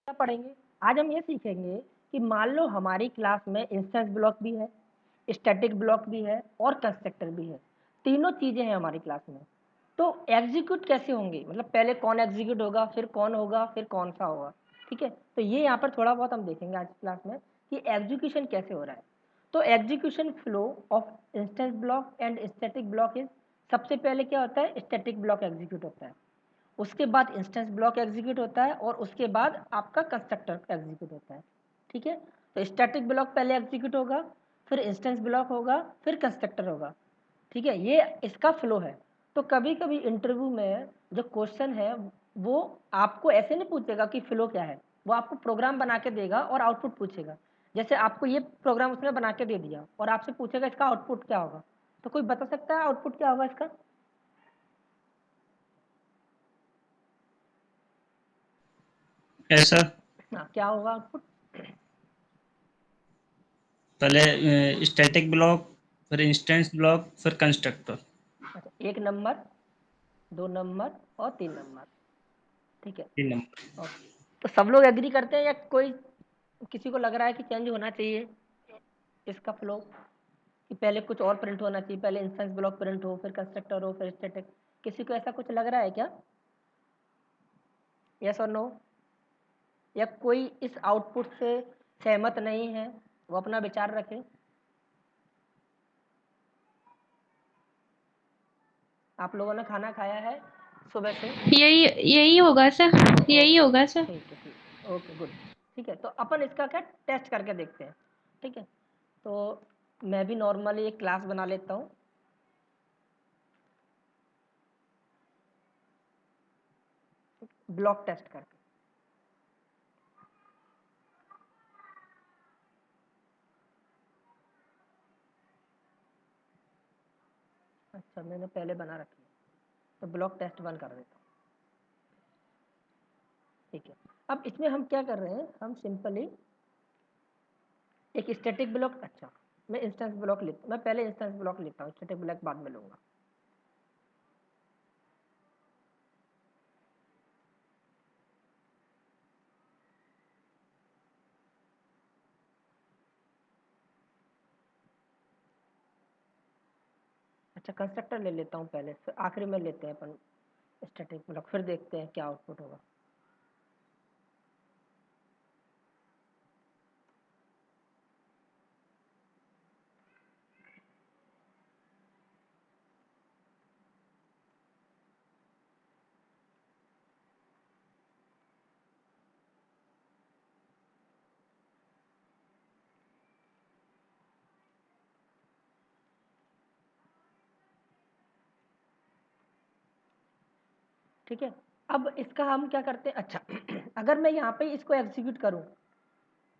क्या पढ़ेंगे? आज हम ये सीखेंगे कि मान लो हमारी क्लास में इंस्टेंस ब्लॉक भी है, स्टैटिक ब्लॉक भी है और कंस्ट्रक्टर भी है। तीनों चीज़ें हैं हमारी क्लास में। तो एग्जीक्यूट कैसे होंगे, मतलब पहले कौन एग्जीक्यूट होगा, फिर कौन होगा, फिर कौन सा होगा। ठीक है, तो ये यहाँ पर थोड़ा बहुत हम देखेंगे आज की क्लास में कि एग्जीक्यूशन कैसे हो रहा है। तो execution flow of instance block and static block is, सबसे पहले क्या होता है, स्टैटिक ब्लॉक एग्जीक्यूट होता है, उसके बाद इंस्टेंस ब्लॉक एग्जीक्यूट होता है और उसके बाद आपका कंस्ट्रक्टर एग्जीक्यूट होता है। ठीक है, तो स्टैटिक ब्लॉक पहले एग्जीक्यूट होगा, फिर इंस्टेंस ब्लॉक होगा, फिर कंस्ट्रक्टर होगा। ठीक है, ये इसका फ्लो है। तो कभी कभी इंटरव्यू में जो क्वेश्चन है वो आपको ऐसे नहीं पूछेगा कि फ्लो क्या है, वो आपको प्रोग्राम बना के देगा और आउटपुट पूछेगा। जैसे आपको ये प्रोग्राम उसने बना के दे दिया और आपसे पूछेगा इसका आउटपुट क्या होगा। तो कोई बता सकता है आउटपुट क्या होगा इसका? ऐसा हाँ, क्या होगा आउटपुट? पहले स्टैटिक ब्लॉक, फिर इंस्टेंस ब्लॉक, फिर कंस्ट्रक्टर। अच्छा, 1 नंबर, 2 नंबर और 3 नंबर। ठीक है, 3 नंबर। ओके। तो सब लोग एग्री करते हैं या कोई किसी को लग रहा है कि चेंज होना चाहिए इसका फ्लो, कि पहले कुछ और प्रिंट होना चाहिए, पहले इंस्टेंस ब्लॉक प्रिंट हो, फिर कंस्ट्रक्टर हो, फिर स्टैटिक? किसी को ऐसा कुछ लग रहा है क्या? यस और नो? या कोई इस आउटपुट से सहमत नहीं है, वो अपना विचार रखे। आप लोगों ने खाना खाया है सुबह से? यही यही होगा सर, यही होगा सर। ठीक है, ठीक, ओके, गुड। ठीक है, तो अपन इसका क्या टेस्ट करके देखते हैं। ठीक है, तो मैं भी नॉर्मली एक क्लास बना लेता हूँ। ब्लॉक टेस्ट करके। अच्छा, मैंने पहले बना रखी है, तो ब्लॉक टेस्ट 1 कर देता हूँ। ठीक है, अब इसमें हम क्या कर रहे हैं, हम सिंपली एक स्टैटिक ब्लॉक, अच्छा मैं इंस्टेंस ब्लॉक लेता हूँ, मैं पहले इंस्टेंस ब्लॉक लेता हूँ, स्टैटिक ब्लॉक बाद में लूँगा। अच्छा, कंस्ट्रक्टर ले लेता हूँ पहले, फिर आखिरी में लेते हैं अपन स्टैटिक ब्लॉक, फिर देखते हैं क्या आउटपुट होगा। ठीक है, अब इसका हम क्या करते हैं, अच्छा अगर मैं यहाँ पे इसको एग्जीक्यूट करूँ,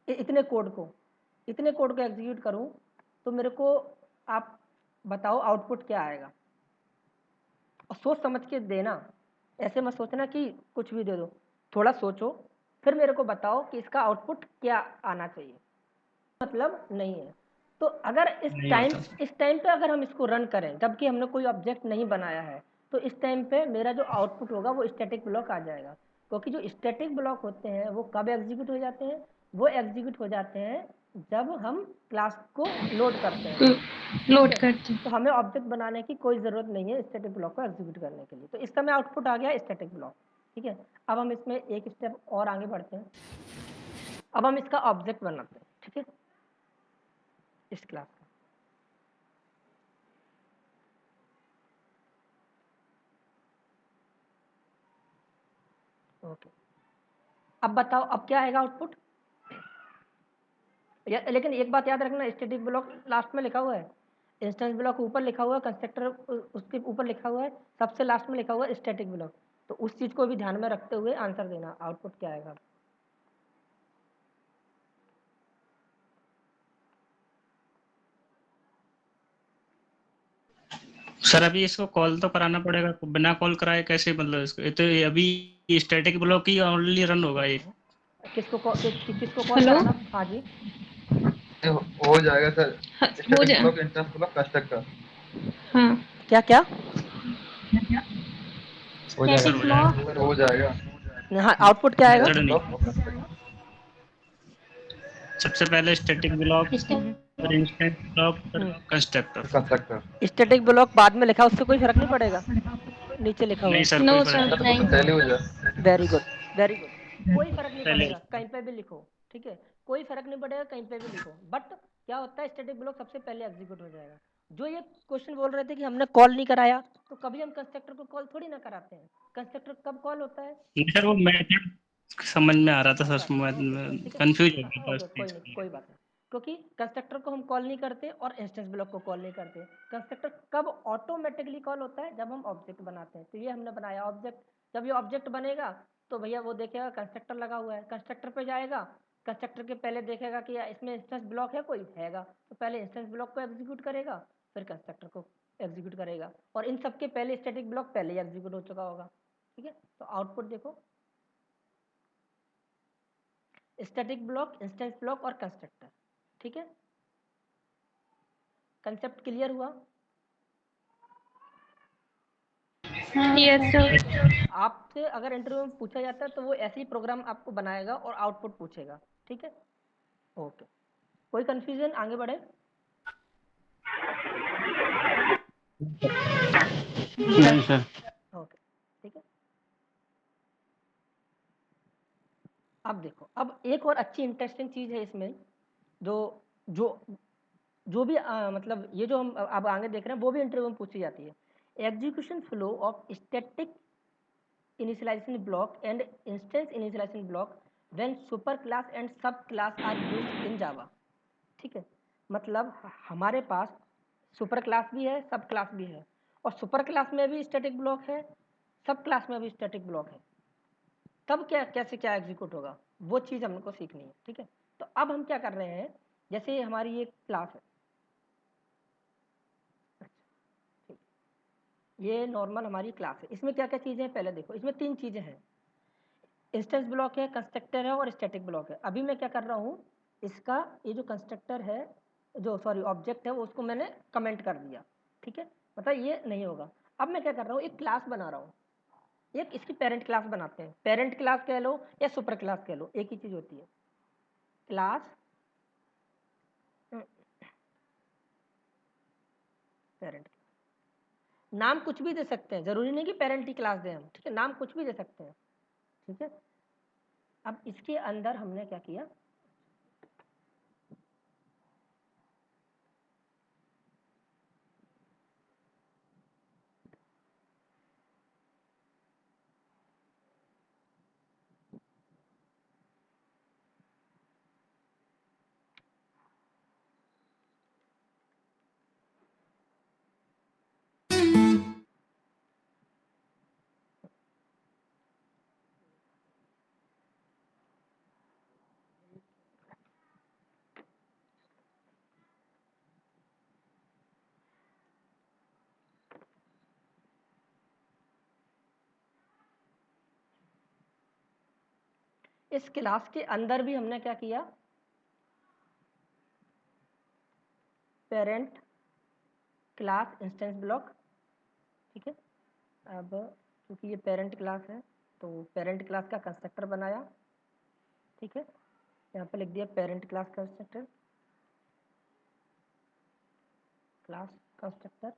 इतने कोड को, एग्जीक्यूट करूँ, तो मेरे को आप बताओ आउटपुट क्या आएगा। और सोच समझ के देना, ऐसे मत सोचना कि कुछ भी दे दो, थोड़ा सोचो, फिर मेरे को बताओ कि इसका आउटपुट क्या आना चाहिए, मतलब नहीं है। तो अगर नहीं होता। इस टाइम पे अगर हम इसको रन करें जबकि हमने कोई ऑब्जेक्ट नहीं बनाया है, तो इस टाइम पे मेरा जो आउटपुट होगा वो स्टैटिक ब्लॉक आ जाएगा। क्योंकि जो स्टैटिक ब्लॉक होते हैं वो कब एग्जीक्यूट हो जाते हैं, वो एग्जीक्यूट हो जाते हैं जब हम क्लास को लोड करते हैं। ठीक लोड है, करते तो हमें ऑब्जेक्ट बनाने की कोई ज़रूरत नहीं है स्टैटिक ब्लॉक को एग्जीक्यूट करने के लिए। तो इस समय आउटपुट आ गया स्टैटिक ब्लॉक। ठीक है, अब हम इसमें एक स्टेप और आगे बढ़ते हैं। अब हम इसका ऑब्जेक्ट बनाते हैं। ठीक है, इस क्लास का। ओके, अब बताओ अब क्या आएगा आउटपुट। लेकिन एक बात याद रखना, स्टैटिक ब्लॉक लास्ट में लिखा हुआ है, इंस्टेंस ब्लॉक ऊपर लिखा हुआ है, कंस्ट्रक्टर उसके ऊपर लिखा हुआ है, सबसे लास्ट में लिखा हुआ है स्टैटिक ब्लॉक। तो उस चीज़ को भी ध्यान में रखते हुए आंसर देना, आउटपुट क्या आएगा। सर अभी इसको कॉल तो कराना पड़ेगा, बिना कॉल कराए कैसे, मतलब इसको ये तो अभी स्टैटिक ब्लॉक ही ओनली रन होगा ये। किसको कॉल हेलो, कराना? हाँ जी, हो जाएगा सर। हो स्टैटिक जा ब्लॉक, इंस्टेंस ब्लॉक, कंस्ट्रक्टर हाँ, क्या क्या? हो जाएगा स्टैटिक सर हो जाएगा। ब्लॉक, सर, हो जाएगा। हाँ, आउटपुट क्या आएगा? स्टैटिक सर नहीं, ब्लॉक और कंस्ट्रक्टर। सबसे पहले स्टैटिक ब्लॉक और इंस्टेंस ब्लॉक और कंस्ट्रक्टर। कंस्ट्रक्टर। स्टैटिक ब्लॉक बाद में लिखा, उससे कोई फर्क नहीं पड़ेगा, नीचे लिखा हुआ नहीं है। सर, नो कोई सर, फर्क नहीं। पहले हो जाए। वेरी गुड, वेरी गुड, कोई फर्क नहीं पहले। पड़ेगा, कहीं पे भी लिखो, ठीक है, कोई फर्क नहीं पड़ेगा, कहीं पे भी लिखो। बट क्या होता है, स्टैटिक ब्लॉक सबसे पहले एग्जीक्यूट हो जाएगा। जो ये क्वेश्चन बोल रहे थे कि हमने कॉल नहीं कराया, तो कभी हम कंस्ट्रक्टर को कॉल थोड़ी ना कराते हैं। कंस्ट्रक्टर कब कॉल होता है? नहीं सर, वो मेथड समझ में आ रहा था सर, ठीक है, कंफ्यूज हो गया था ओके, उस कोई चीज नहीं, के कोई लिए। बात नहीं। क्योंकि कंस्ट्रक्टर को हम कॉल नहीं करते और इंस्टेंस ब्लॉक को कॉल नहीं करते। कंस्ट्रक्टर कब ऑटोमेटिकली कॉल होता है? जब हम ऑब्जेक्ट बनाते हैं। तो ये हमने बनाया ऑब्जेक्ट, जब ये ऑब्जेक्ट बनेगा तो भैया वो देखेगा कंस्ट्रक्टर लगा हुआ है, कंस्ट्रक्टर पे जाएगा, कंस्ट्रक्टर के पहले देखेगा कि इसमें इंस्टेंस ब्लॉक है कोई हैगा, तो पहले इंस्टेंस ब्लॉक को एग्जीक्यूट करेगा, फिर कंस्ट्रक्टर को एग्जीक्यूट करेगा, और इन सबके पहले स्टैटिक ब्लॉक पहले ही एग्जीक्यूट हो चुका होगा। ठीक है, तो आउटपुट देखो, स्टैटिक ब्लॉक, इंस्टेंस ब्लॉक और कंस्ट्रक्टर। ठीक है, कंसेप्ट क्लियर हुआ? Yes sir. आपसे अगर इंटरव्यू में पूछा जाता है तो वो ऐसे ही प्रोग्राम आपको बनाएगा और आउटपुट पूछेगा। ठीक है, ओके, कोई कंफ्यूजन? आगे बढ़े। नहीं सर। ओके, ठीक है, अब देखो, अब एक और अच्छी इंटरेस्टिंग चीज है इसमें, जो जो जो भी मतलब ये जो हम अब आगे देख रहे हैं वो भी इंटरव्यू में पूछी जाती है। Execution flow of static initialization block and instance initialization block when super class and sub class are used in Java। ठीक है, मतलब हमारे पास सुपर क्लास भी है, सब क्लास भी है, और सुपर क्लास में भी स्टैटिक ब्लॉक है, सब क्लास में भी स्टैटिक ब्लॉक है। तब क्या, कैसे क्या एग्जीक्यूट होगा, वो चीज़ हमको सीखनी है। ठीक है, तो अब हम क्या कर रहे हैं, जैसे हमारी ये क्लास है, ये नॉर्मल हमारी क्लास है, इसमें क्या क्या चीज़ें हैं पहले देखो। इसमें 3 चीज़ें हैं, इंस्टेंस ब्लॉक है, कंस्ट्रक्टर है और स्टैटिक ब्लॉक है। अभी मैं क्या कर रहा हूँ, इसका ये जो कंस्ट्रक्टर है, जो सॉरी ऑब्जेक्ट है, वो उसको मैंने कमेंट कर दिया। ठीक है, मतलब ये नहीं होगा। अब मैं क्या कर रहा हूँ, एक क्लास बना रहा हूँ, एक इसकी पेरेंट क्लास बनाते हैं। पेरेंट क्लास कह लो या सुपर क्लास कह लो, एक ही चीज़ होती है। क्लास पेरेंट, नाम कुछ भी दे सकते हैं, जरूरी नहीं कि पेरेंट ही क्लास दें हम। ठीक है, नाम कुछ भी दे सकते हैं। ठीक है, अब इसके अंदर हमने क्या किया, इस क्लास के अंदर भी हमने क्या किया, पेरेंट क्लास इंस्टेंस ब्लॉक। ठीक है, अब क्योंकि ये पेरेंट क्लास है तो पेरेंट क्लास का कंस्ट्रक्टर बनाया। ठीक है, यहाँ पे लिख दिया parent class constructor, class constructor,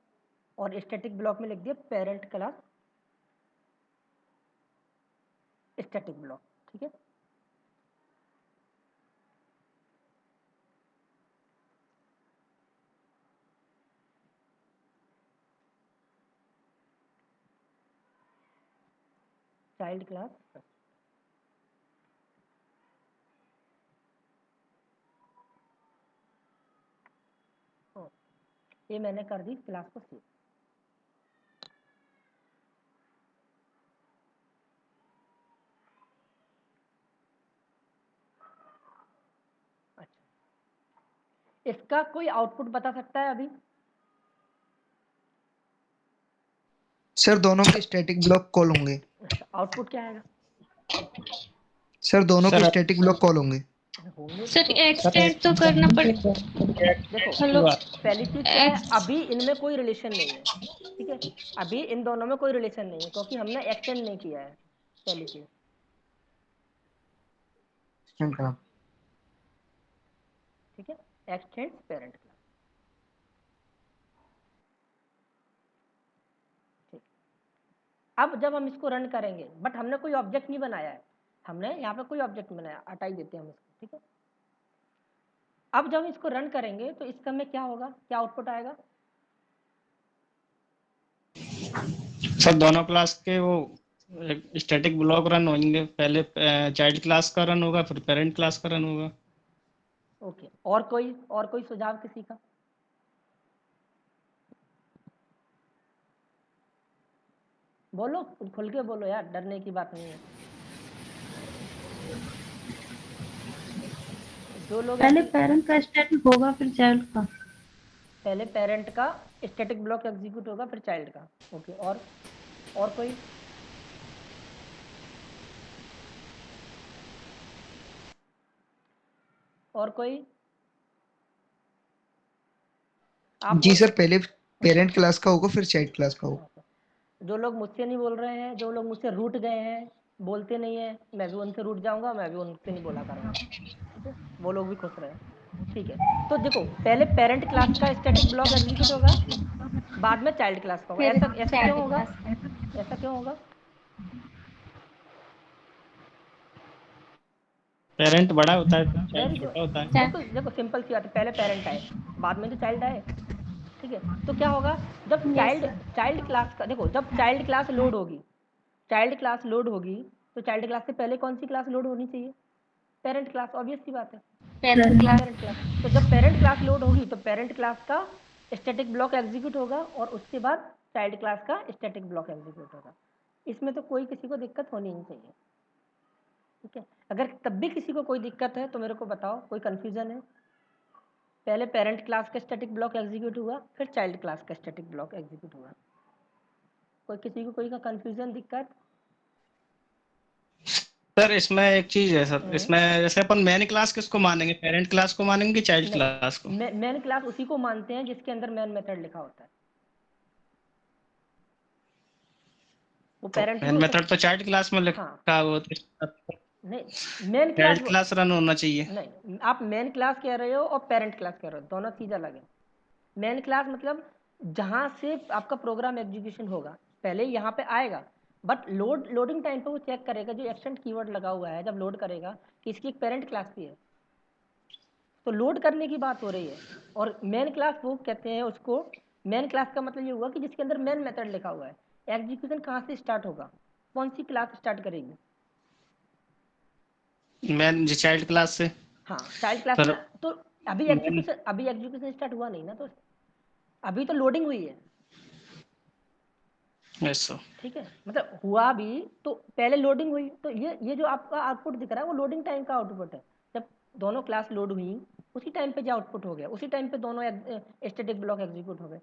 और स्टैटिक ब्लॉक में लिख दिया पेरेंट क्लास स्टैटिक ब्लॉक। ठीक है, चाइल्ड क्लास, ये मैंने कर दी क्लास को सेव। अच्छा, इसका कोई आउटपुट बता सकता है अभी? सर दोनों के स्टैटिक ब्लॉक कॉल होंगे। आउटपुट क्या आएगा? सर दोनों के सर स्टैटिक ब्लॉक कॉल होंगे। होंगे सर तो एक्सटेंड तो करना पड़। देखो, हेलो। पहली चीज क्या है, एक्स अभी इनमें कोई रिलेशन नहीं है। ठीक है, अभी इन दोनों में कोई रिलेशन नहीं है क्योंकि हमने एक्सटेंड नहीं किया है, पहली चीज। एक्सटेंड करना। X tends parent class. ठीक, अब जब हम इसको रन करेंगे, बट हमने कोई ऑब्जेक्ट नहीं बनाया है, हमने यहाँ पे कोई ऑब्जेक्ट नहीं बनाया, हटा ही देते हैं हम इसको। ठीक है, अब जब हम इसको रन करेंगे तो इसका में क्या होगा, क्या आउटपुट आएगा? सर दोनों क्लास के वो स्टैटिक ब्लॉक रन होंगे, पहले चाइल्ड क्लास का रन होगा, फिर पेरेंट क्लास का रन होगा। ओके, और कोई सुझाव किसी का? बोलो, खुल के बोलो यार, डरने की बात नहीं है। जो लोग पहले पेरेंट का स्टैटिक होगा फिर चाइल्ड का। पहले पेरेंट का स्टैटिक ब्लॉक एग्जीक्यूट होगा फिर चाइल्ड का। ओके, और कोई? और कोई? आप जी सर, पहले पेरेंट क्लास का होगा फिर चाइल्ड क्लास का होगा। जो लोग मुझसे नहीं बोल रहे हैं, जो लोग मुझसे रूठ गए हैं, बोलते नहीं है, मैं भी उनसे रूठ जाऊंगा, मैं भी उनसे नहीं बोला करूंगा। ठीक है, वो लोग भी खुश रहे। ठीक है, तो देखो, पहले पेरेंट क्लास का स्टैटिक ब्लॉक एग्जीक्यूट होगा, बाद में चाइल्ड क्लास का होगा। फिर ऐसा क्यों चाइल्ड होगा? क्लास। ऐसा क्यों होगा? पेरेंट बड़ा होता है, वेरी चाइल्ड गुड, छोटा होता है। बिल्कुल। देखो सिंपल सी बात है, पहले पेरेंट आए, बाद में तो चाइल्ड आए। ठीक है, तो क्या होगा जब yes child sir. Child class का, देखो जब चाइल्ड क्लास लोड होगी, चाइल्ड क्लास लोड होगी, तो चाइल्ड क्लास से पहले कौन सी क्लास लोड होनी चाहिए? पेरेंट क्लास, ऑब्वियस सी बात है, पेरेंट क्लास। Parent class. तो जब पेरेंट क्लास लोड होगी तो पेरेंट क्लास का स्टैटिक ब्लॉक एग्जीक्यूट होगा और उसके बाद चाइल्ड क्लास का स्टैटिक ब्लॉक एग्जीक्यूट होगा। इसमें तो कोई किसी को दिक्कत होनी नहीं चाहिए। ठीक है, अगर तब भी किसी को कोई दिक्कत है तो मेरे को बताओ, कोई कन्फ्यूजन है? पहले पेरेंट क्लास का स्टैटिक ब्लॉक एग्जीक्यूट हुआ, फिर चाइल्ड क्लास का स्टैटिक ब्लॉक एग्जीक्यूट हुआ। कोई किसी को कोई का कन्फ्यूजन, दिक्कत? सर इसमें एक चीज है सर, इसमें जैसे अपन मेन क्लास किसको मानेंगे, पेरेंट क्लास को मानेंगे कि चाइल्ड क्लास को? नहीं, मेन क्लास उसी को मानते हैं जिसके अंदर मेन मेथड लिखा होता है। वो तो पेरेंट भी मेन हो मेथड तो सकता। चाइल्ड क्लास में हाँ, लिखा हो तो नहीं, main class child class run होना चाहिए। नहीं, आप मेन क्लास कह रहे हो और पेरेंट क्लास कह रहे हो, दोनों चीज़ अलग है। मेन क्लास मतलब जहाँ से आपका प्रोग्राम एग्जीक्यूशन होगा, पहले यहाँ पे आएगा, बट लोडिंग टाइम पे वो चेक करेगा, जो एक्सटेंड कीवर्ड लगा हुआ है जब लोड करेगा कि इसकी एक पेरेंट क्लास भी है, तो लोड करने की बात हो रही है। और मेन क्लास वो कहते हैं उसको, मेन क्लास का मतलब ये हुआ कि जिसके अंदर मेन मेथड लिखा हुआ है। एग्जीक्यूशन कहाँ से स्टार्ट होगा, कौन सी क्लास स्टार्ट करेगी? मेन चाइल्ड क्लास से। हाँ, चाइल्ड क्लास फिर में। तो मेन अभी एग्जीक्यूशन स्टार्ट हुआ नहीं ना, तो अभी तो लोडिंग हुई है। ऐसा। ठीक है, मतलब हुआ भी तो पहले लोडिंग हुई, तो ये जो आपका आउटपुट दिख रहा है वो लोडिंग टाइम का आउटपुट है। जब दोनों क्लास लोड हुई उसी टाइम पे जो आउटपुट हो गया, उसी टाइम पे दोनों स्टैटिक ब्लॉक एग्जीक्यूट हो गए।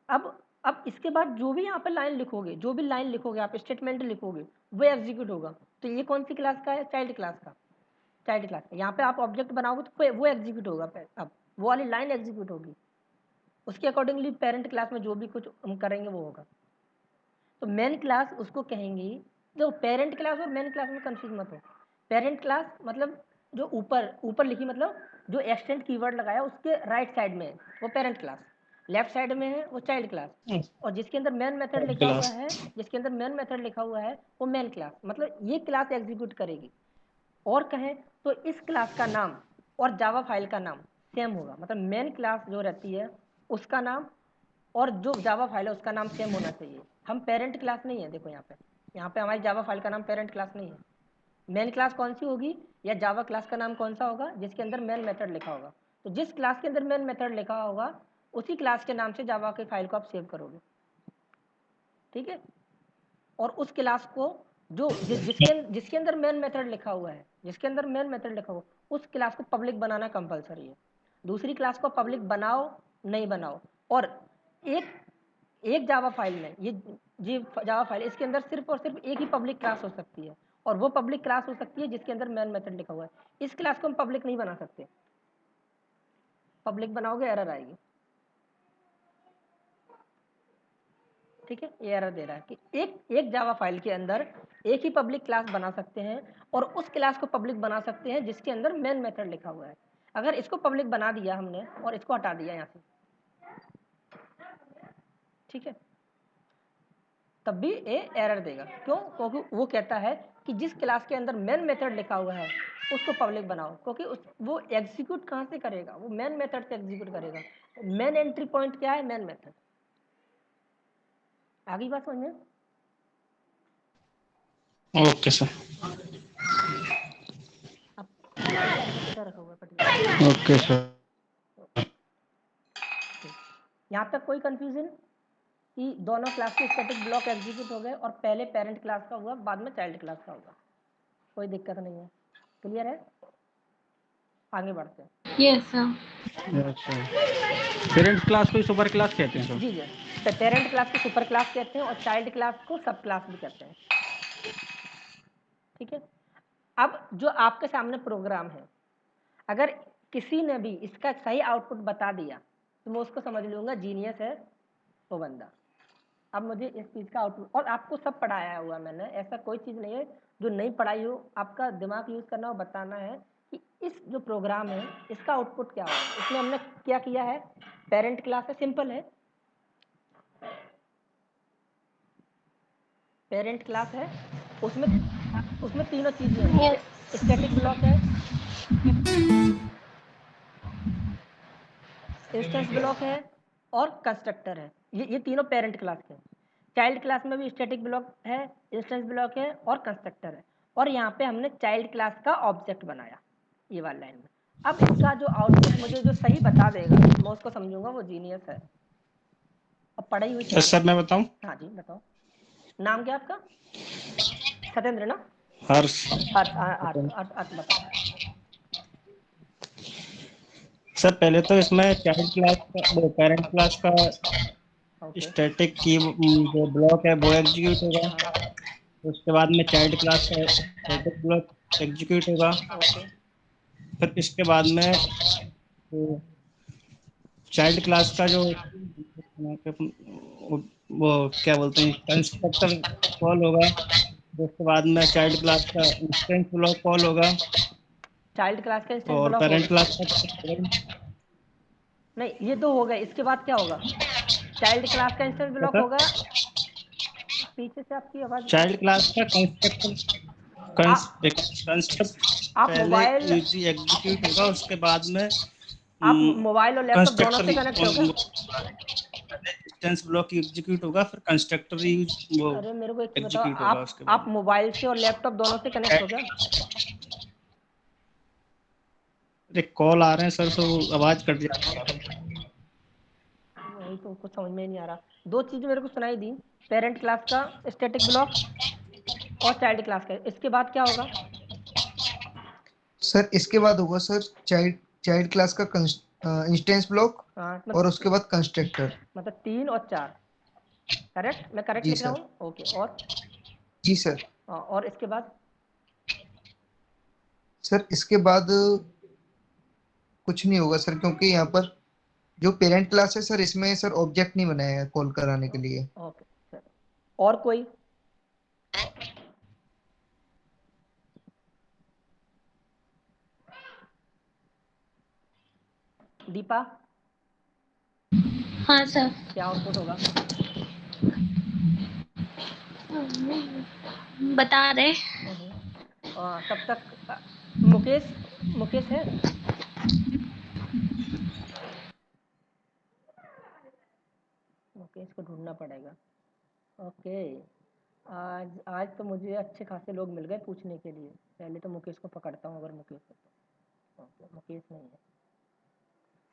अब इसके बाद जो भी यहाँ पे लाइन लिखोगे, जो भी लाइन लिखोगे आप, स्टेटमेंट लिखोगे, वो एग्जीक्यूट होगा। तो ये कौन सी क्लास का है? चाइल्ड क्लास का। चाइल्ड क्लास का यहाँ पे आप ऑब्जेक्ट बनाओगे तो वो एग्जीक्यूट होगा। अब वो वाली लाइन एग्जीक्यूट होगी, उसके अकॉर्डिंगली पेरेंट क्लास में जो भी कुछ हम करेंगे वो होगा। तो मेन क्लास उसको कहेंगी, जो पेरेंट क्लास और मेन क्लास में कंफ्यूज मत हो। पेरेंट क्लास मतलब जो ऊपर ऊपर लिखी, मतलब जो एक्सटेंड कीवर्ड लगाया उसके राइट साइड में है वो पेरेंट क्लास, लेफ्ट साइड में है वो चाइल्ड क्लास, और जिसके अंदर मेन मेथड लिखा हुआ क्लास। है, जिसके अंदर मेन मेथड लिखा हुआ है वो मेन क्लास, मतलब ये क्लास एग्जीक्यूट करेगी। और कहें तो इस क्लास का नाम और जावा फाइल का नाम सेम होगा, मतलब मेन क्लास जो रहती है उसका नाम और जो जावा फाइल है उसका नाम सेम होना चाहिए। हम पेरेंट क्लास नहीं है, देखो यहाँ पे हमारी जावा फाइल का नाम पेरेंट क्लास नहीं है। मेन क्लास कौन सी होगी, या जावा क्लास का नाम कौन सा होगा, जिसके अंदर मेन मेथड लिखा होगा। तो जिस क्लास के अंदर मेन मेथड लिखा होगा उसी क्लास के नाम से जावा की फाइल को आप सेव करोगे। ठीक है, और उस क्लास को जो जिसके अंदर मेन मेथड लिखा हुआ है, जिसके अंदर मेन मेथड लिखा हुआ, उस क्लास को पब्लिक बनाना कंपलसरी है। दूसरी क्लास को पब्लिक बनाओ नहीं बनाओ। और एक एक जावा फाइल में ये जावा फाइल, इसके अंदर सिर्फ और सिर्फ एक ही पब्लिक क्लास हो सकती है, और वो पब्लिक क्लास हो सकती है जिसके अंदर मेन मेथड लिखा हुआ है। इस क्लास को हम पब्लिक नहीं बना सकते, पब्लिक बनाओगे एरर आएगी। ठीक है, ये एरर दे रहा है कि एक जावा फाइल के अंदर एक ही पब्लिक क्लास बना सकते हैं, और उस क्लास को पब्लिक बना सकते हैं जिसके अंदर मेन मेथड लिखा हुआ है। अगर इसको पब्लिक बना दिया हमने और इसको हटा दिया यहाँ से, ठीक है, तब भी ये एरर देगा। क्यों? क्योंकि वो कहता है कि जिस क्लास के अंदर मेन मेथड लिखा हुआ है उसको पब्लिक बनाओ, क्योंकि वो एग्जीक्यूट कहाँ से करेगा? वो मेन मेथड से एग्जीक्यूट करेगा। मेन एंट्री पॉइंट क्या है? Main method. आगे बात समझ में? Okay sir. अब किधर रखा हुआ है पर्टिकुलर? Okay sir. यहाँ तक कोई कंफ्यूजन कि दोनों क्लास के स्टैटिक ब्लॉक एग्जीक्यूट हो गए और पहले पेरेंट क्लास का हुआ, बाद में चाइल्ड क्लास का होगा, कोई दिक्कत नहीं है। क्लियर है? आगे बढ़ते हैं। Yes sir. पेरेंट क्लास को सुपर क्लास कहते हैं सर। जी जी, तो पेरेंट क्लास को सुपर क्लास कहते हैं और चाइल्ड क्लास को सब क्लास भी कहते हैं। ठीक है, अब जो आपके सामने प्रोग्राम है, अगर किसी ने भी इसका सही आउटपुट बता दिया तो मैं उसको समझ लूंगा जीनियस है वो बंदा। अब मुझे इस चीज़ का आउटपुट, और आपको सब पढ़ाया हुआ मैंने, ऐसा कोई चीज़ नहीं है जो नहीं पढ़ाई हो। आपका दिमाग यूज़ करना और बताना है कि इस जो प्रोग्राम है इसका आउटपुट क्या होगा। इसमें हमने क्या किया है? पेरेंट क्लास है, सिंपल है, पेरेंट क्लास है, उसमें तीनों चीज़ें हैं। स्टैटिक ब्लॉक है, इंस्टेंस ब्लॉक है और कंस्ट्रक्टर है। ये तीनों पेरेंट क्लास के हैं। चाइल्ड क्लास में भी स्टैटिक ब्लॉक है, इंस्टेंस ब्लॉक है और कंस्ट्रक्टर है। और यहाँ पे हमने चाइल्ड क्लास का ऑब्जेक्ट बनाया ये वाली लाइन में। अब इसका जो आउटपुट मुझे जो सही बता देगा मैं उसको समझूंगा वो जीनियस है। अब पढ़ाई हुई चीज़। सर मैं बताऊं? हाँ जी बताओ। नाम क्या आपका? सत्येंद्र ना? हर्ष। अर्थ बताओ। सर पहले तो इसमें चाइल्ड क्लास का, पेरेंट क्लास का ओके, स्टैटिक की जो ब्लॉक है वो एग्जीक्यूट होगा। उसके बाद में चाइल्ड क्लास का स्टैटिक ब्लॉक एग्जीक्यूट होगा। ओके, फिर इसके बाद में चाइल्ड क्लास का जो वो क्या बोलते हैं कंस्ट्रक्टर कॉल होगा। उसके बाद में चाइल्ड क्लास का इंस्टेंस ब्लॉक कॉल होगा चाइल्ड क्लास का इंस्टेंस और ब्लॉक पेरेंट होगा। क्लास का नहीं, ये दो हो गए। इसके बाद क्या होगा? चाइल्ड क्लास का इंस्टेंस ब्लॉक होगा। पीछे से आपकी आवाज। चाइल्ड क्लास का कंस्ट्रक्ट आप पहले मोबाइल एग्जीक्यूट होगा। उसके बाद में आप मोबाइल और लैपटॉप दोनों से कनेक्ट होगा। इंस्टेंस ब्लॉक एग्जीक्यूट होगा, फिर कंस्ट्रक्टर यूज वो अरे मेरे को एक चीज बताओ, एग्जीक्यूट होगा उसके आप बाद। मोबाइल से और लैपटॉप दोनों से कनेक्ट हो गया? अरे कॉल आ रहे हैं सर, तो आवाज कट जाती है। वही तो कुछ समझ में नहीं आ रहा। दो चीजें मेरे को सुनाई दी, पेरेंट क्लास का स्टैटिक ब्लॉक और चाइल्ड क्लास का। इसके बाद क्या होगा? सर इसके बाद होगा सर चाइल्ड चाइल्ड क्लास का इंस्टेंस ब्लॉक हाँ और उसके बाद कंस्ट्रक्टर। मतलब 3 और 4। करेक्ट? मैं करेक्ट जी लिख रहा सर। हूँ? ओके। और जी सर। और इसके बाद सर इसके बाद कुछ नहीं होगा सर, क्योंकि यहाँ पर जो पेरेंट क्लास है सर इसमें सर ऑब्जेक्ट नहीं बनाया है कॉल कराने के लिए। Okay sir. और कोई? दीपा, हाँ सर। क्या आउटपुट होगा? बता रहे। तब तक मुकेश, मुकेश है? मुकेश को ढूंढना पड़ेगा। ओके, आज आज तो मुझे अच्छे खासे लोग मिल गए पूछने के लिए। पहले तो मुकेश को पकड़ता हूँ, अगर मुकेश है तो। ओके, मुकेश नहीं है।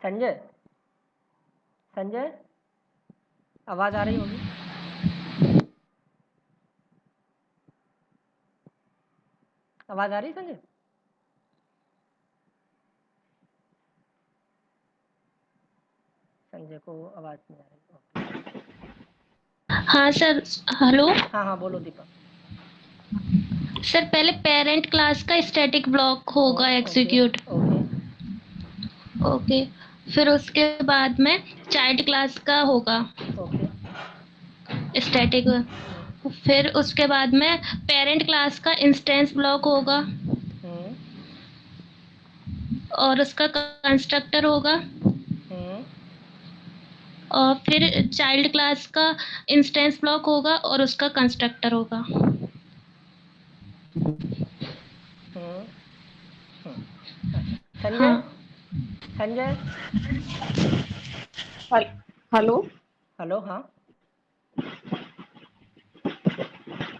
संजय, संजय आवाज आ रही होगी? आवाज आ रही है संजय? संजय को आवाज नहीं आ रही। ओके। हाँ सर। हेलो हाँ हाँ बोलो दीपा। सर, पहले पेरेंट क्लास का स्टैटिक ब्लॉक होगा एग्जीक्यूट। Okay okay. फिर उसके बाद में चाइल्ड क्लास का होगा ओके। स्टैटिक। फिर उसके बाद में पेरेंट क्लास का इंस्टेंस ब्लॉक होगा। और उसका कंस्ट्रक्टर होगा। और फिर चाइल्ड क्लास का इंस्टेंस ब्लॉक होगा और उसका कंस्ट्रक्टर होगा। संजय हाँ। Sanjay hello hello. हाँ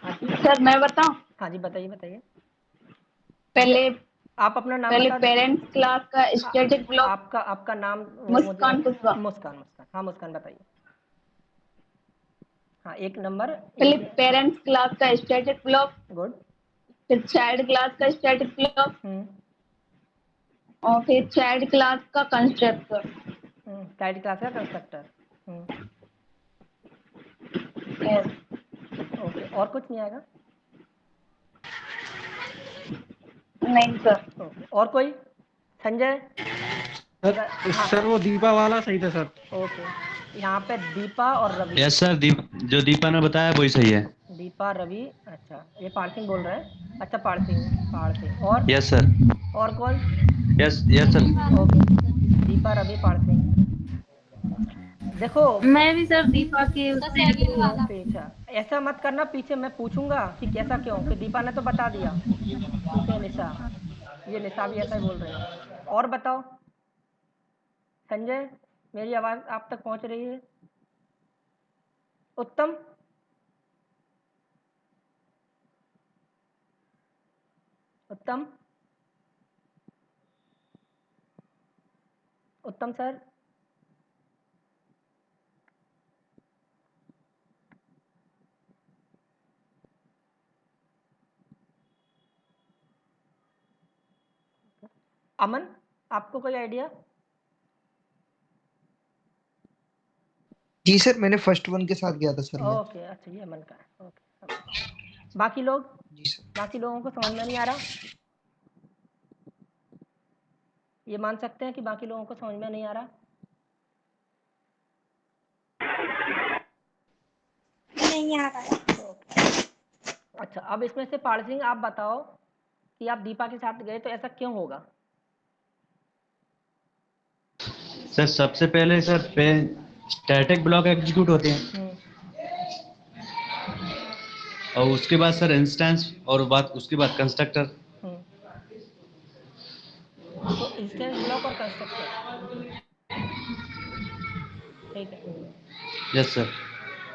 हाँ जी सर, मैं बताऊं? हाँ जी बताइए बताइए। पहले आप अपना नाम पहले बता दें। पेरेंट्स क्लास का स्टैटिक ब्लॉक। आपका आपका नाम मुझे मुस्कान कुशवाहा। मुस्कान मुस्कान। हाँ मुस्कान बताइए। हाँ एक नंबर पहले एक। पेरेंट्स क्लास का स्टैटिक ब्लॉक, गुड। फिर चाइल्ड क्लास का स्टैटिक ब्लॉक, और फिर चाइल्ड क्लास का कंस्ट्रक्टर। चाइल्ड क्लास का कंस्ट्रक्टर। ओके और कुछ नहीं आएगा? नहीं सर। ओके और कोई? संजय अगर हाँ सर वो दीपा वाला सही था सर। ओके। यहाँ पे दीपा और रवि। यस सर, जो दीपा ने बताया वही सही है। दीपा रवि। अच्छा ये पारसिंह बोल रहे हैं। अच्छा पारसिंह और यस सर। कौन? Yes yes sir. Okay Deepa Ravi Parsingh. देखो मैं भी सर दीपा के पीछा ऐसा मत करना, पीछे मैं पूछूंगा कि कैसा क्यों, कि दीपा ने तो बता दिया। ठीक है निशा, ये निशा भी ऐसा ही बोल रही है। और बताओ संजय, मेरी आवाज आप तक पहुंच रही है? उत्तम उत्तम उत्तम सर। अमन आपको कोई आइडिया? जी सर, मैंने फर्स्ट वन के साथ गया था सर मैं। ओके अच्छा ये अमन का है। ओके बाकी लोग, जी सर। बाकी लोगों को समझ में नहीं आ रहा? ये मान सकते हैं कि बाकी लोगों को समझ में नहीं आ रहा? नहीं आ रहा है। अच्छा अब इसमें से पारसिंह आप बताओ कि आप दीपा के साथ गए तो ऐसा क्यों होगा? सर सबसे पहले सर स्टैटिक ब्लॉक एग्जीक्यूट होते हैं और उसके बाद सर इंस्टेंस और उसके बाद कंस्ट्रक्टर। तो इंस्टेंस ब्लॉक और कंस्ट्रक्टर। ठीक है। Yes sir.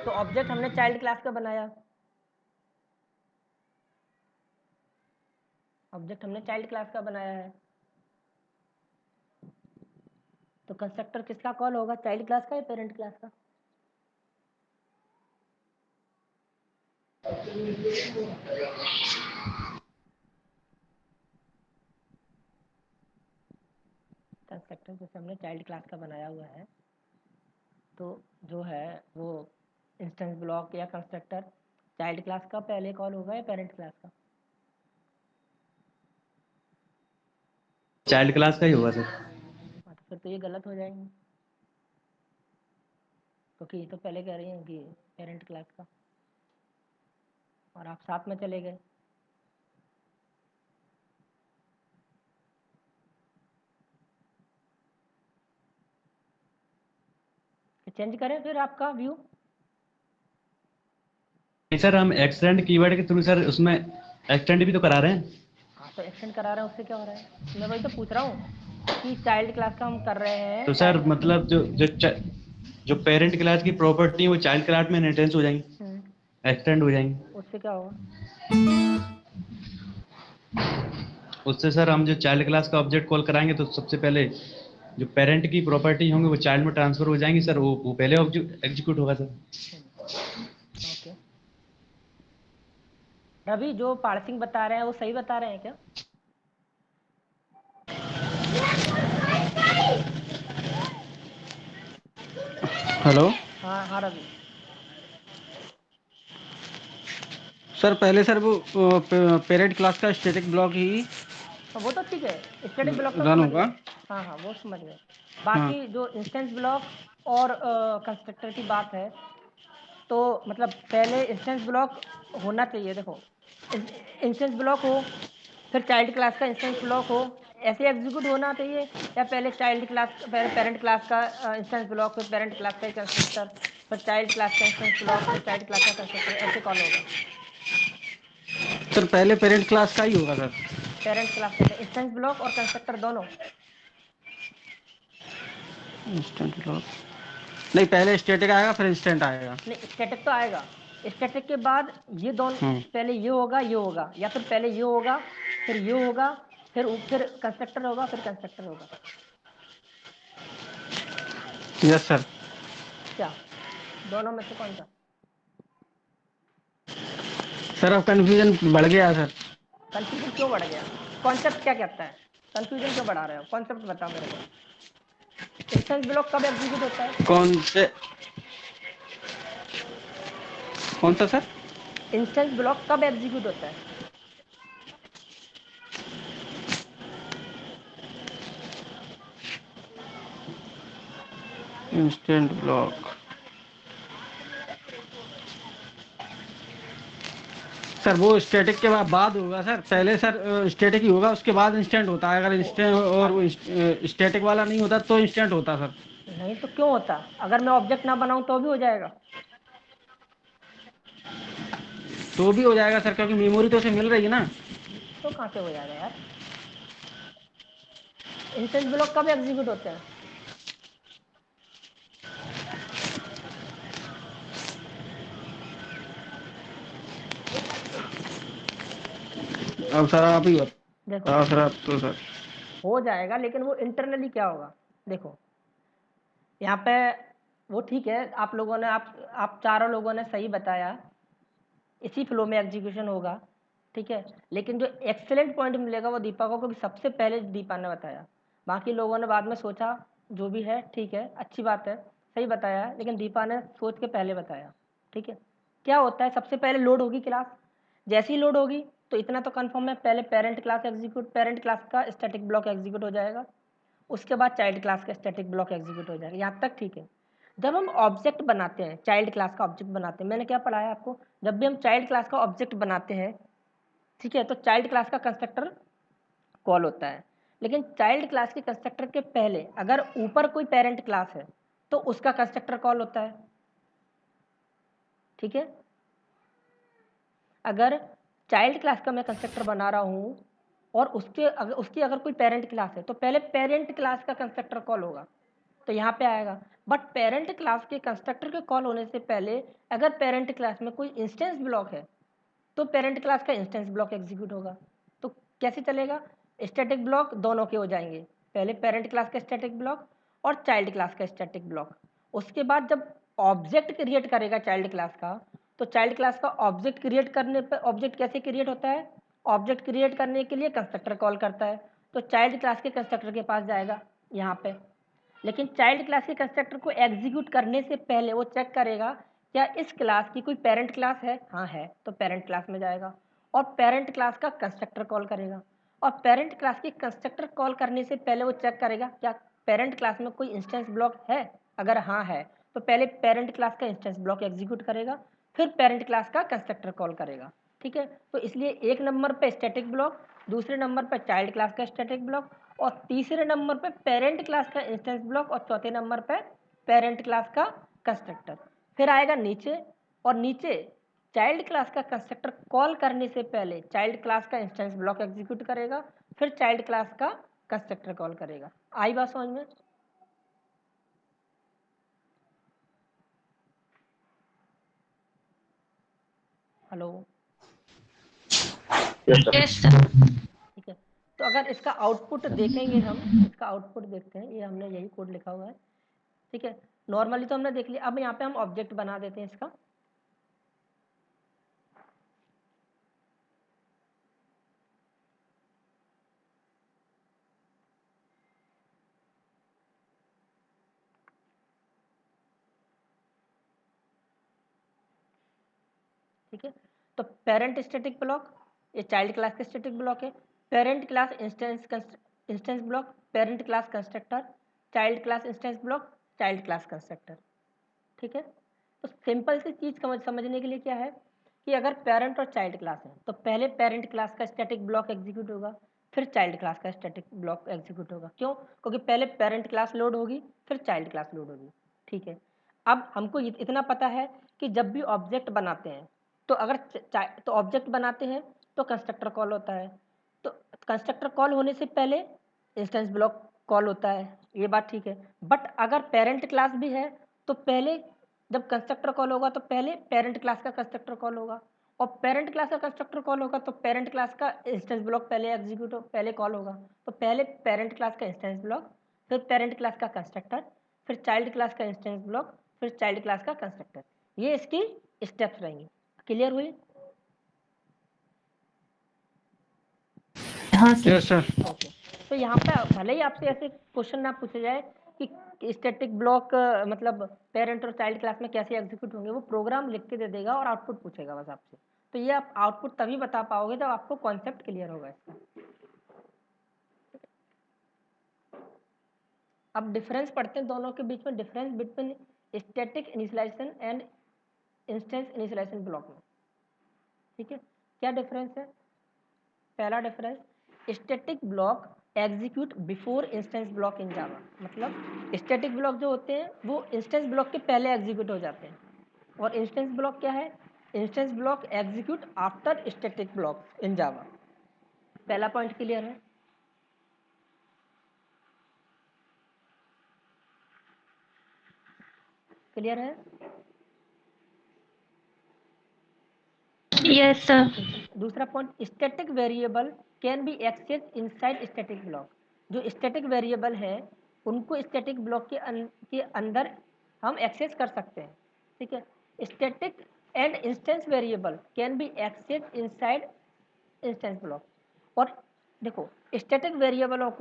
तो ऑब्जेक्ट हमने चाइल्ड क्लास का बनाया, ऑब्जेक्ट हमने चाइल्ड क्लास का बनाया है, तो कंस्ट्रक्टर किसका कॉल होगा, चाइल्ड क्लास का या पेरेंट क्लास का? कंस्ट्रक्टर जैसे हमने चाइल्ड क्लास का बनाया हुआ है, तो जो है वो इंस्टेंस ब्लॉक या कंस्ट्रक्टर चाइल्ड क्लास का पहले कॉल होगा या पेरेंट क्लास का? चाइल्ड क्लास का ही होगा सर। हाँ तो फिर तो ये गलत हो जाएंगे, क्योंकि ये तो पहले कह रही हैं कि पेरेंट क्लास का, और आप साथ में चले गए। चेंज करें फिर आपका व्यू? नहीं सर, हम एक्सटेंड कीवर्ड के थ्रू सर उसमें एक्सटेंड भी तो करा रहे हैं। हाँ तो एक्सटेंड करा रहे हैं, उससे क्या हो रहा है? मैं वही तो पूछ रहा हूँ कि चाइल्ड क्लास का हम कर रहे हैं तो सर मतलब जो पेरेंट क्लास की प्रॉपर्टी है वो चाइल्ड क्लास में इनहेरिटेंस हो जाएंगी, एक्सटेंड हो जाएंगी। उससे क्या होगा? उससे सर हम जो चाइल्ड क्लास का ऑब्जेक्ट कॉल कराएंगे तो सबसे पहले जो पेरेंट की प्रॉपर्टी होंगे वो चाइल्ड में ट्रांसफर हो जाएंगी सर, वो पहले एग्जीक्यूट होगा सर। ओके रवि, जो पारसिंह बता रहे हैं वो सही बता रहे हैं क्या? हेलो हाँ हाँ रवि। सर, पहले सर वो पेरेंट क्लास का स्टैटिक ब्लॉक ही वो तो ठीक है, स्टैटिक ब्लॉक तो रन समझ होगा। गए। हाँ हाँ वो समझ गए। हाँ बाकी जो इंस्टेंस ब्लॉक और कंस्ट्रक्टर की बात है, तो मतलब पहले इंस्टेंस ब्लॉक होना चाहिए। देखो इंस्टेंस ब्लॉक हो फिर चाइल्ड क्लास का इंस्टेंस ब्लॉक हो, ऐसे एग्जीक्यूट होना चाहिए, या पहले चाइल्ड क्लास पहले पेरेंट क्लास का इंस्टेंस ब्लॉक, फिर पेरेंट क्लास का कंस्ट्रक्टर, फिर चाइल्ड क्लास का इंस्टेंस ब्लॉक, फिर चाइल्ड क्लास का कंस्ट्रक्टर, ऐसे कॉल होगा? सर पहले पेरेंट क्लास का ही होगा सर। पेरेंट क्लास का इंस्टेंस ब्लॉक और कंस्ट्रक्टर दोनों? इंस्टेंट ब्लॉक नहीं, पहले स्टैटिक आएगा फिर इंस्टेंट आएगा। नहीं, स्टैटिक तो आएगा, स्टैटिक के बाद ये दोनों, पहले ये होगा ये होगा, या फिर पहले ये होगा फिर ये होगा, फिर कंस्ट्रक्टर होगा, फिर कंस्ट्रक्टर होगा। Yes sir. क्या दोनों में से कौन सा? सर अब कंफ्यूजन बढ़ गया सर। कंफ्यूजन क्यों बढ़ गया? कॉन्सेप्ट क्या कहता है? कंफ्यूजन क्यों बढ़ा रहे हो? कॉन्सेप्ट बताओ मेरे को। इंस्टेंस ब्लॉक कब एग्जीक्यूट होता है? कौन सा सर? इंस्टेंस ब्लॉक कब एग्जीक्यूट होता है? इंस्टेंट ब्लॉक सर वो स्टैटिक के बाद होगा सर। पहले सर स्टैटिक ही होगा, उसके बाद इंस्टेंट होता है। अगर इंस्टेंट और स्टैटिक वाला नहीं होता तो इंस्टेंट होता सर। नहीं तो क्यों होता? अगर मैं ऑब्जेक्ट ना बनाऊं तो भी हो जाएगा? तो भी हो जाएगा सर, क्योंकि मेमोरी तो उसे मिल रही है ना। तो कहाँ से हो जाएगा यार? इंस्टेंस ब्लॉक कब एग्जीक्यूट होते हैं? अब सर आप ही देखो बताओ सर। आप तो सर हो जाएगा, लेकिन वो इंटरनली क्या होगा? देखो यहाँ पे वो ठीक है, आप लोगों ने आप चारों लोगों ने सही बताया, इसी फ्लो में एग्जीक्यूशन होगा, ठीक है। लेकिन जो एक्सेलेंट पॉइंट मिलेगा वो दीपा को, क्योंकि सबसे पहले दीपा ने बताया। बाकी लोगों ने बाद में सोचा, जो भी है ठीक है, अच्छी बात है, सही बताया है, लेकिन दीपा ने सोच के पहले बताया, ठीक है। क्या होता है, सबसे पहले लोड होगी क्लास, जैसी लोड होगी तो इतना तो कन्फर्म है, पहले पेरेंट क्लास का स्टैटिक ब्लॉक एग्जीक्यूट हो जाएगा, उसके बाद चाइल्ड क्लास का स्टैटिक ब्लॉक एग्जीक्यूट हो जाएगा। यहाँ तक ठीक है। जब हम ऑब्जेक्ट बनाते हैं, चाइल्ड क्लास का ऑब्जेक्ट बनाते हैं, मैंने क्या पढ़ाया आपको, जब भी हम चाइल्ड क्लास का ऑब्जेक्ट बनाते हैं, ठीक है, तो चाइल्ड क्लास का कंस्ट्रक्टर कॉल होता है। लेकिन चाइल्ड क्लास के कंस्ट्रक्टर के पहले अगर ऊपर कोई पेरेंट क्लास है तो उसका कंस्ट्रक्टर कॉल होता है, ठीक है। अगर चाइल्ड क्लास का मैं कंस्ट्रक्टर बना रहा हूँ और उसकी अगर कोई पेरेंट क्लास है तो पहले पेरेंट क्लास का कंस्ट्रक्टर कॉल होगा, तो यहाँ पे आएगा। बट पेरेंट क्लास के कंस्ट्रक्टर के कॉल होने से पहले अगर पेरेंट क्लास में कोई इंस्टेंस ब्लॉक है तो पेरेंट क्लास का इंस्टेंस ब्लॉक एग्जीक्यूट होगा। तो कैसे चलेगा? स्टैटिक ब्लॉक दोनों के हो जाएंगे, पहले पेरेंट क्लास का स्टैटिक ब्लॉक और चाइल्ड क्लास का स्टैटिक ब्लॉक। उसके बाद जब ऑब्जेक्ट क्रिएट करेगा चाइल्ड क्लास का, तो चाइल्ड क्लास का ऑब्जेक्ट क्रिएट करने पर, ऑब्जेक्ट कैसे क्रिएट होता है, ऑब्जेक्ट क्रिएट करने के लिए कंस्ट्रक्टर कॉल करता है, तो चाइल्ड क्लास के कंस्ट्रक्टर के पास जाएगा यहाँ पे। लेकिन चाइल्ड क्लास के कंस्ट्रक्टर को एग्जीक्यूट करने से पहले वो चेक करेगा क्या इस क्लास की कोई पेरेंट क्लास है, हाँ है, तो पेरेंट क्लास में जाएगा और पेरेंट क्लास का कंस्ट्रक्टर कॉल करेगा। और पेरेंट क्लास के कंस्ट्रक्टर कॉल करने से पहले वो चेक करेगा क्या पेरेंट क्लास में कोई इंस्टेंस ब्लॉक है, अगर हाँ है तो पहले पेरेंट क्लास का इंस्टेंस ब्लॉक एग्जीक्यूट करेगा, फिर पेरेंट क्लास का कंस्ट्रक्टर कॉल करेगा, ठीक है। तो इसलिए एक नंबर पे स्टैटिक ब्लॉक, दूसरे नंबर पे चाइल्ड क्लास का स्टैटिक ब्लॉक, और तीसरे नंबर पे पेरेंट क्लास का इंस्टेंस ब्लॉक, और चौथे नंबर पे पेरेंट क्लास का कंस्ट्रक्टर। फिर आएगा नीचे, और नीचे चाइल्ड क्लास का कंस्ट्रक्टर कॉल करने से पहले चाइल्ड क्लास का इंस्टेंस ब्लॉक एग्जीक्यूट करेगा, फिर चाइल्ड क्लास का कंस्ट्रक्टर कॉल करेगा। आई बात समझ में? Hello, yes sir. ठीक है। तो अगर इसका आउटपुट देखेंगे हम, इसका आउटपुट देखते हैं, ये हमने यही कोड लिखा हुआ है, ठीक है। नॉर्मली तो हमने देख लिया, अब यहाँ पे हम ऑब्जेक्ट बना देते हैं इसका। ठीक है, तो पेरेंट स्टैटिक ब्लॉक, ये चाइल्ड क्लास का स्टैटिक ब्लॉक है। Parent class instance block, parent class constructor, child class instance block, child class constructor, ठीक है। तो सिंपल सी चीज़ समझने के लिए क्या है कि अगर पेरेंट और चाइल्ड क्लास है तो पहले पेरेंट क्लास का स्टैटिक ब्लॉक एग्जीक्यूट होगा, फिर चाइल्ड क्लास का स्टैटिक ब्लॉक एग्जीक्यूट होगा। क्यों? क्योंकि पहले पेरेंट क्लास लोड होगी, फिर चाइल्ड क्लास लोड होगी। ठीक है, अब हमको इतना पता है कि जब भी ऑब्जेक्ट बनाते हैं तो अगर तो ऑब्जेक्ट बनाते हैं तो कंस्ट्रक्टर कॉल होता है, तो कंस्ट्रक्टर कॉल होने से पहले इंस्टेंस ब्लॉक कॉल होता है, ये बात ठीक है। बट अगर पेरेंट क्लास भी है तो पहले जब कंस्ट्रक्टर कॉल होगा तो पहले पेरेंट क्लास का कंस्ट्रक्टर कॉल होगा, और पेरेंट क्लास का कंस्ट्रक्टर कॉल होगा तो पेरेंट क्लास का इंस्टेंस ब्लॉक पहले कॉल होगा। तो पहले पेरेंट क्लास का इंस्टेंस ब्लॉक, फिर पेरेंट क्लास का कंस्ट्रक्टर, फिर चाइल्ड क्लास का इंस्टेंस ब्लॉक, फिर चाइल्ड क्लास का कंस्ट्रक्टर। ये इसकी स्टेप्स रहेंगी। क्लियर हुई? हाँ सर। Yes sir. ओके, तो यहाँ पे भले ही आपसे ऐसे क्वेश्चन ना पूछे जाए कि स्टैटिक ब्लॉक मतलब पेरेंट और चाइल्ड क्लास में कैसे एग्जीक्यूट होंगे, वो प्रोग्राम लिख के दे देगा और आउटपुट पूछेगा बस आपसे। तो ये आप आउटपुट तभी बता पाओगे जब आपको कॉन्सेप्ट क्लियर होगा इसका। अब डिफरेंस पढ़ते हैं दोनों के बीच में, difference between static initialisation and instance initialisation block में। ठीक है, क्या डिफरेंस है? पहला difference, static block execute before instance block in Java. मतलब स्टैटिक ब्लॉक जो होते हैं वो इंस्टेंस ब्लॉक के पहले एग्जीक्यूट हो जाते हैं, और इंस्टेंस ब्लॉक क्या है? Instance block execute after static block in Java. पहला पॉइंट क्लियर है? क्लियर है? Yes sir. दूसरा point, static variable can be access inside static block. जो स्टैटिक वेरिएबल है उनको स्टैटिक ब्लॉक के अंदर हम एक्सेस कर सकते हैं। ठीक है, static and instance variable can be access inside instance block. और देखो, स्टैटिक वेरिएबल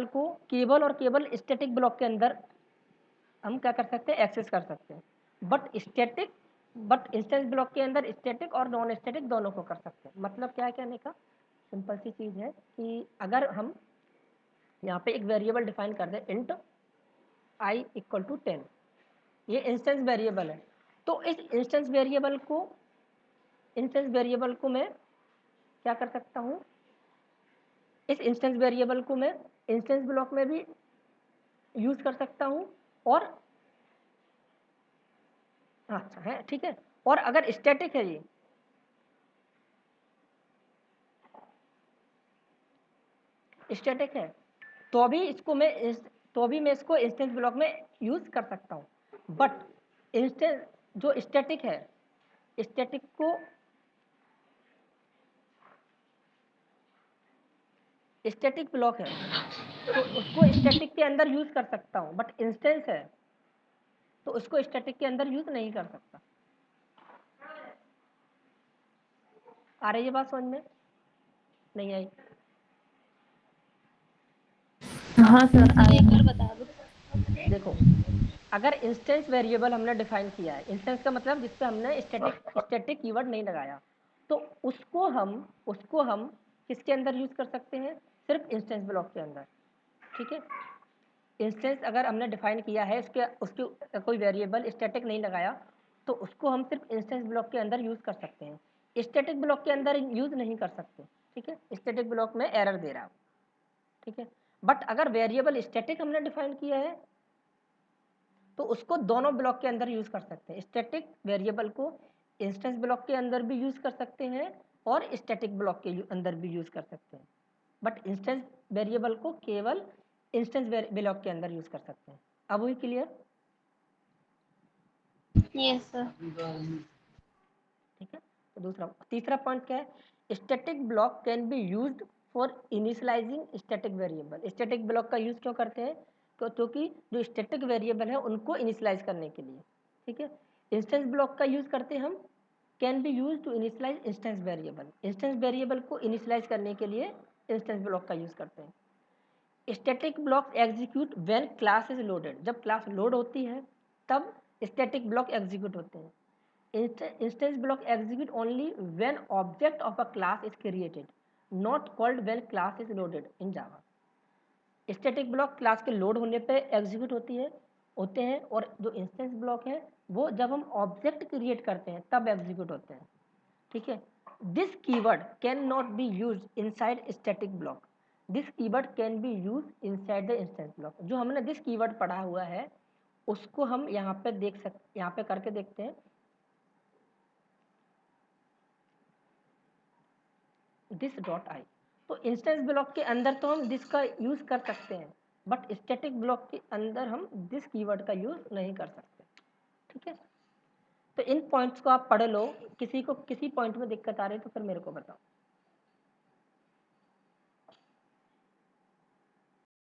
को केवल और केवल स्टैटिक ब्लॉक के अंदर हम क्या कर सकते हैं? एक्सेस कर सकते हैं। बट इंस्टेंस ब्लॉक के अंदर स्टैटिक और नॉन स्टैटिक दोनों को कर सकते हैं। मतलब क्या है कहने का? सिंपल सी चीज़ है कि अगर हम यहाँ पे एक वेरिएबल डिफाइन कर दें इंट i इक्वल टू 10, ये इंस्टेंस वेरिएबल है, तो इस इंस्टेंस वेरिएबल को मैं क्या कर सकता हूँ? इस इंस्टेंस वेरिएबल को मैं इंस्टेंस ब्लॉक में भी यूज कर सकता हूँ, और अच्छा है, ठीक है। और अगर स्टैटिक है, ये स्टैटिक है तो भी मैं इसको इंस्टेंस ब्लॉक में यूज कर सकता हूँ। बट इंस्टेंस जो स्टैटिक है, स्टैटिक को स्टैटिक ब्लॉक है तो उसको स्टैटिक के अंदर यूज कर सकता हूँ, बट इंस्टेंस है तो उसको स्टैटिक के अंदर यूज नहीं कर सकता। आ रही है बात समझ में? नहीं आई? हाँ सर। एक बार बता दो। देखो, अगर इंस्टेंस वेरिएबल हमने डिफाइन किया है, इंस्टेंस का मतलब जिस पे हमने स्टैटिक कीवर्ड नहीं लगाया, तो उसको हम किसके अंदर यूज कर सकते हैं? सिर्फ इंस्टेंस ब्लॉक के अंदर। ठीक है, इंस्टेंस अगर हमने डिफाइन किया है, उसके कोई वेरिएबल स्टैटिक नहीं लगाया, तो उसको हम सिर्फ इंस्टेंस ब्लॉक के अंदर यूज कर सकते हैं, स्टैटिक ब्लॉक के अंदर यूज नहीं कर सकते। ठीक है, स्टैटिक ब्लॉक में एरर दे रहा हूँ। ठीक है, बट अगर वेरिएबल स्टैटिक हमने डिफाइन किया है तो उसको दोनों ब्लॉक के अंदर यूज कर सकते हैं। स्टैटिक वेरिएबल को इंस्टेंस ब्लॉक के अंदर भी यूज कर सकते हैं और स्टैटिक ब्लॉक के अंदर भी यूज कर सकते हैं, बट इंस्टेंस वेरिएबल को केवल इंस्टेंस ब्लॉक के अंदर यूज कर सकते हैं। अब हुई क्लियर? Yes sir. ठीक है, तो तीसरा पॉइंट क्या है? Static block can be used for initialising static variable. Static block का यूज क्यों करते हैं? क्योंकि जो स्टैटिक वेरिएबल है उनको इनिशियलाइज करने के लिए। ठीक है, इंस्टेंस ब्लॉक का यूज करते हैं हम, can be use to initialise instance variable. Instance variable को इनिशियलाइज करने के लिए इंस्टेंस ब्लॉक का यूज करते हैं। Static block execute when class is loaded. जब क्लास लोड होती है तब स्टैटिक ब्लॉक एग्जीक्यूट होते हैं। Instance block execute only when object of a class is created, not called when class is loaded in Java. Static block class के load होने पे execute होते हैं, और जो इंस्टेंस ब्लॉक है वो जब हम ऑब्जेक्ट क्रिएट करते हैं तब एग्जीक्यूट होते हैं, ठीक है। This keyword can not be use inside static block, this keyword can be use inside the instance block. जो हमने दिस कीवर्ड पढ़ा हुआ है उसको हम यहाँ पे देख सकते, यहाँ पे करके देखते हैं, दिस डॉट आई। तो इंस्टेंस ब्लॉक के अंदर तो हम दिस का यूज कर सकते हैं, बट स्टैटिक ब्लॉक के अंदर हम दिस कीवर्ड का यूज नहीं कर सकते, ठीक है। तो इन पॉइंट्स को आप पढ़ लो, किसी को किसी पॉइंट में दिक्कत आ रही है तो फिर मेरे को बताओ।